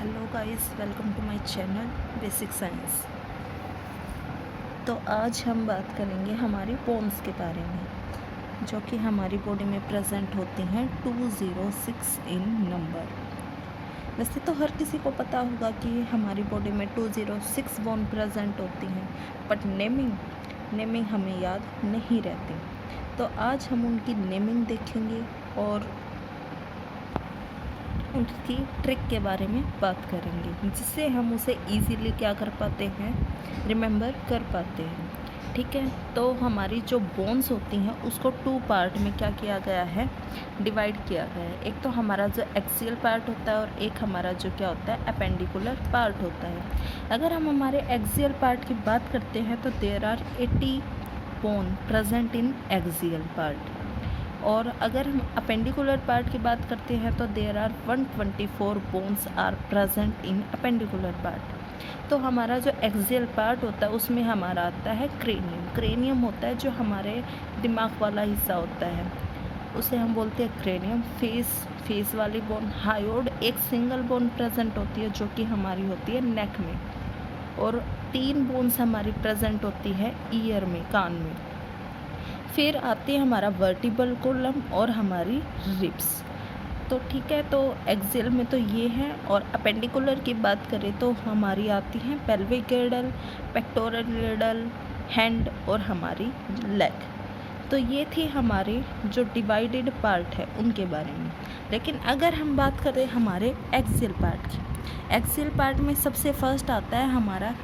Hello guys, welcome to my channel basic science. तो आज हम बात करेंगे हमारी बोन्स के बारे में, जो कि हमारी बॉडी में प्रेजेंट होती हैं 206 इन नंबर। वैसे तो हर किसी को पता होगा कि हमारी बॉडी में 206 बोन प्रेजेंट होती हैं, बट नेमिंग हमें याद नहीं रहती। तो आज हम उनकी नेमिंग देखेंगे और उनकी ट्रिक के बारे में बात करेंगे, जिससे हम उसे इजीली क्या कर पाते हैं, रिमेंबर कर पाते हैं। ठीक है, तो हमारी जो बोन्स होती हैं उसको 2 पार्ट में क्या किया गया है, डिवाइड किया गया है। एक तो हमारा जो एक्सियल पार्ट होता है और एक हमारा जो क्या होता है, अपेंडिकुलर पार्ट होता है। अगर हम हमारे एक्सियल पार्ट की बात करते हैं तो there are 80 bone present in axial part, और अगर हम अपेंडिकुलर पार्ट की बात करते हैं तो there are 124 bones are present in appendicular part. तो हमारा जो एक्सियल पार्ट होता है उसमें हमारा आता है क्रेनियम होता है जो हमारे दिमाग वाला हिस्सा होता है, उसे हम बोलते हैं क्रेनियम। फेस वाली बोन हायोड, एक सिंगल बोन प्रेजेंट होती है जो कि हमारी होती है नेक में, और 3 बोन्स हमारी प्रेजेंट होती है ईयर में, कान में। फिर आती है हमारा वर्टिब्रल कॉलम और हमारी रिब्स। तो ठीक है, तो एक्सियल में तो ये है, और अपेंडिकुलर की बात करें तो हमारी आती हैं पेल्विक गिर्डल, पेक्टोरल गिर्डल, हैंड और हमारी लेग। तो ये थी हमारे जो डिवाइडेड पार्ट है उनके बारे में। लेकिन अगर हम बात करें हमारे एक्सियल पार्ट की, एक्सियल पार्ट में सबसे फर्स्ट आता है हमारा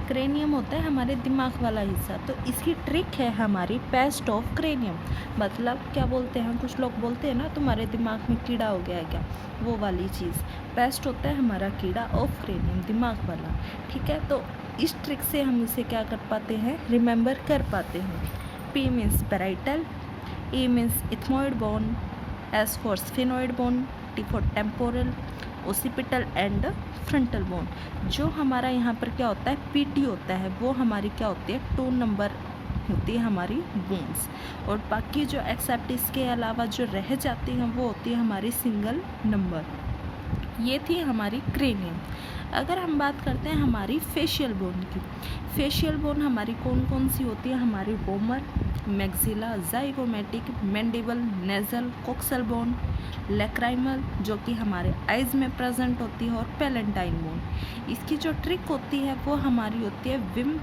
क्रेनियम होता है हमारे दिमाग वाला हिस्सा। तो इसकी ट्रिक है हमारी पेस्ट ऑफ क्रेनियम। मतलब क्या बोलते हैं, कुछ लोग बोलते हैं ना तुम्हारे दिमाग में कीड़ा हो गया है क्या, वो वाली चीज़। पेस्ट होता है हमारा कीड़ा ऑफ क्रेनियम, दिमाग वाला। ठीक है, तो इस ट्रिक से हम इसे क्या कर पाते हैं, रिमेंबर कर पाते हैं। P means parietal, E means ethmoid bone, S for sphenoid bone, T for temporal, occipital and frontal bone. जो हमारा यहाँ पर क्या होता है, PT होता है, वो हमारी क्या होती है, 2 नंबर होती है हमारी बोन्स, और बाकी जो एक्सेप्ट इसके अलावा जो रह जाती हैं वो होती है हमारी सिंगल नंबर। ये थी हमारी क्रेनियम। अगर हम बात करते हैं हमारी फेशियल बोन की, फेशियल बोन हमारी कौन कौन सी होती है, हमारी vomer, maxilla, zygomatic, mandible, nasal, coxal bone, lacrimal जो कि हमारे आइज में प्रेजेंट होती है, और पैलेंटाइन बोन। इसकी जो ट्रिक होती है वो हमारी होती है विम,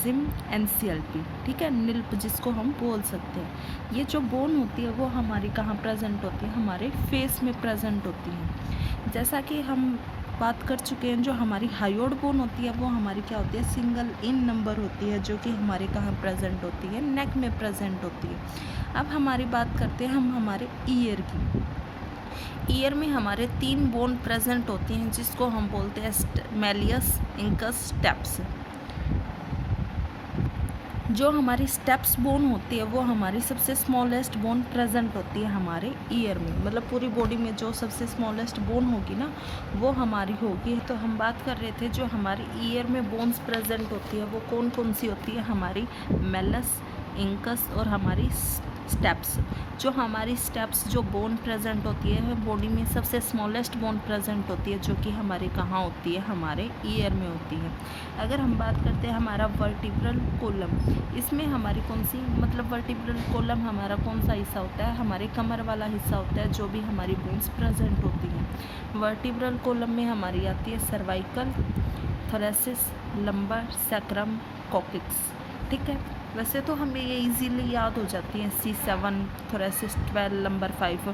जिम एंड CLP। ठीक है, निल्प जिसको हम बोल सकते हैं। ये जो बोन होती है वो हमारी कहाँ प्रेजेंट होती है, हमारे फेस में प्रेजेंट होती है। जैसा कि हम बात कर चुके हैं, जो हमारी हायोड बोन होती है वो हमारी क्या होती है, सिंगल इन नंबर होती है, जो कि हमारे कहाँ प्रेजेंट होती है, नेक में प्रेजेंट होती है। अब हमारी बात करते हैं हम हमारे ईयर की। ईयर में हमारे 3 बोन प्रेजेंट होती हैं, जिसको हम बोलते हैं मैलियस, इंकस, स्टेप्स। जो हमारी स्टेप्स बोन होती है वो हमारी सबसे स्मॉलेस्ट बोन प्रेजेंट होती है हमारे ईयर में। मतलब पूरी बॉडी में जो सबसे स्मॉलेस्ट बोन होगी ना वो हमारी होगी। तो हम बात कर रहे थे जो हमारी ईयर में बोन्स प्रेजेंट होती है वो कौन कौन सी होती है, हमारी मेलस, इंकस और हमारी स्टेप्स। जो हमारी स्टेप्स जो बोन प्रेजेंट होती है बॉडी में सबसे स्मॉलेस्ट बोन प्रेजेंट होती है, जो कि हमारे कहाँ होती है, हमारे ईयर में होती है। अगर हम बात करते हैं हमारा वर्टिब्रल कॉलम, इसमें हमारी कौन सी, मतलब वर्टिब्रल कॉलम हमारा कौन सा हिस्सा होता है, हमारे कमर वाला हिस्सा होता है, जो भी हमारी बोन्स प्रेजेंट होती हैं। वर्टिब्रल कॉलम में हमारी आती है cervical, thoracic, lumbar, sacrum, coccyx. ठीक है, वैसे तो हमें ये इजीली याद हो जाती है, C7, थोरेसिस 12, लंबर 5,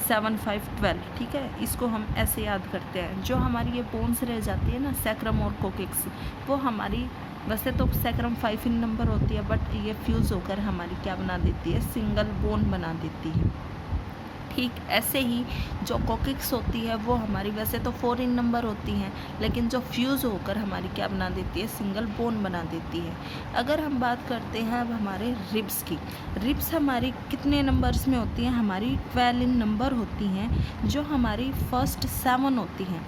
7, 5, 12। ठीक है, इसको हम ऐसे याद करते हैं। जो हमारी ये बोन्स रह जाती है ना, सैक्रम और कोक्सिक्स, वो हमारी वैसे तो सैक्रम 5 इन नंबर होती है, बट ये फ्यूज़ होकर हमारी क्या बना देती है, सिंगल बोन बना देती है। ठीक ऐसे ही जो कोक्सिक्स होती है वो हमारी वैसे तो 4 इन नंबर होती हैं, लेकिन जो फ्यूज़ होकर हमारी क्या बना देती है, सिंगल बोन बना देती है। अगर हम बात करते हैं अब हमारे रिब्स की, रिब्स हमारी कितने नंबर्स में होती हैं, हमारी 12 इन नंबर होती हैं। जो हमारी फर्स्ट 7 होती हैं,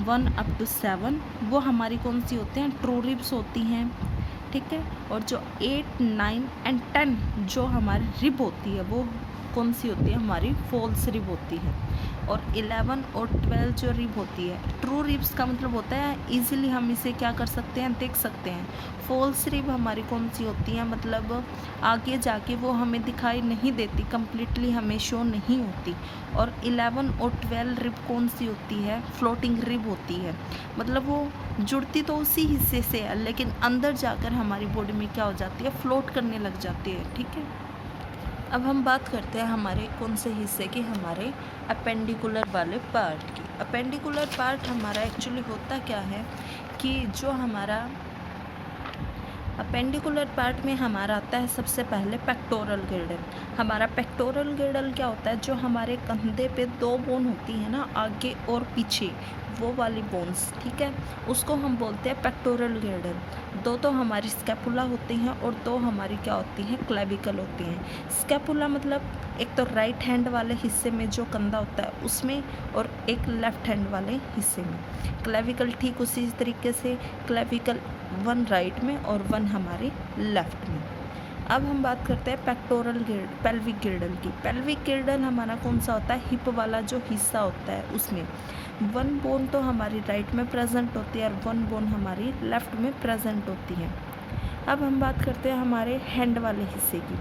1 अप टू 7, वो हमारी कौन सी होती हैं, ट्रू रिब्स होती हैं। ठीक है, और जो 8, 9 एंड 10 जो हमारी रिब होती है वो कौन सी होती है, हमारी फॉल्स रिब होती है। और 11 और 12 जो रिब होती है, ट्रू रिब्स का मतलब होता है इजीली हम इसे क्या कर सकते हैं, देख सकते हैं। फॉल्स रिब हमारी कौन सी होती है, मतलब आगे जाके वो हमें दिखाई नहीं देती, कम्प्लीटली हमें शो नहीं होती। और 11 और 12 रिब कौन सी होती है, फ्लोटिंग रिब होती है, मतलब वो जुड़ती तो उसी हिस्से से है लेकिन अंदर जाकर हमारी बॉडी में क्या हो जाती है, फ्लोट करने लग जाती है। ठीक है, अब हम बात करते हैं हमारे कौन से हिस्से की, हमारे अपेंडिकुलर वाले पार्ट की। अपेंडिकुलर पार्ट हमारा एक्चुअली होता क्या है कि जो हमारा अपेंडिकुलर पार्ट में हमारा आता है सबसे पहले पेक्टोरल गिर्डल। हमारा पेक्टोरल गिर्डल क्या होता है, जो हमारे कंधे पे दो बोन होती है ना, आगे और पीछे, वो वाली बोन्स, ठीक है, उसको हम बोलते हैं पेक्टोरल गिर्डल। दो तो हमारी स्कैपुला होती हैं और दो हमारी क्या होती हैं, क्लेविकल होती हैं। स्कैपुला मतलब एक तो राइट हैंड वाले हिस्से में जो कंधा होता है उसमें, और एक लेफ्ट हैंड वाले हिस्से में। क्लेविकल ठीक उसी तरीके से, क्लेविकल वन राइट में और वन हमारे लेफ्ट में। अब हम बात करते हैं पेक्टोरल पेल्विक गिर्डल की। पेल्विक गिर्डल हमारा कौन सा होता है, हिप वाला जो हिस्सा होता है उसमें वन बोन तो हमारी राइट में प्रेजेंट होती है और वन बोन हमारी लेफ्ट में प्रेजेंट होती है। अब हम बात करते हैं हमारे हैंड वाले हिस्से की।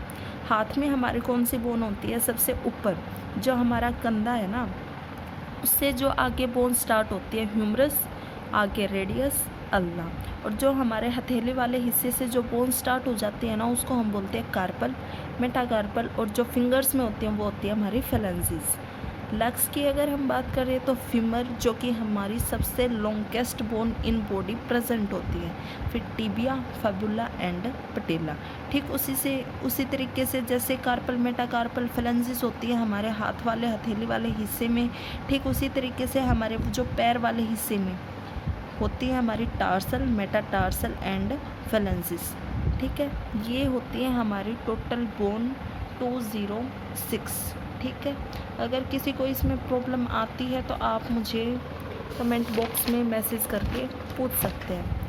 हाथ में हमारी कौन सी बोन होती है, सबसे ऊपर जो हमारा कंधा है ना, उससे जो आगे बोन स्टार्ट होती है, ह्यूमरस, आगे रेडियस, अल्ना। और जो हमारे हथेली वाले हिस्से से जो बोन स्टार्ट हो जाती है ना, उसको हम बोलते हैं कार्पल, मेटाकार्पल। और जो फिंगर्स में होती हैं वो होती है हमारी फेलेंसिस। लेग्स की अगर हम बात करें तो फीमर, जो कि हमारी सबसे longest bone in body present होती है। फिर टिबिया, फैबुला एंड पटेला। ठीक उसी तरीके से जैसे कार्पल, मेटाकार्पल, फेलेंसिस होती है हमारे हाथ वाले हथेली वाले हिस्से में, ठीक उसी तरीके से हमारे जो पैर वाले हिस्से में होती है हमारी टार्सल, मेटाटार्सल एंड फेलेंसिस। ठीक है, ये होती है हमारी टोटल बोन 206। ठीक है, अगर किसी को इसमें प्रॉब्लम आती है तो आप मुझे कमेंट बॉक्स में मैसेज करके पूछ सकते हैं।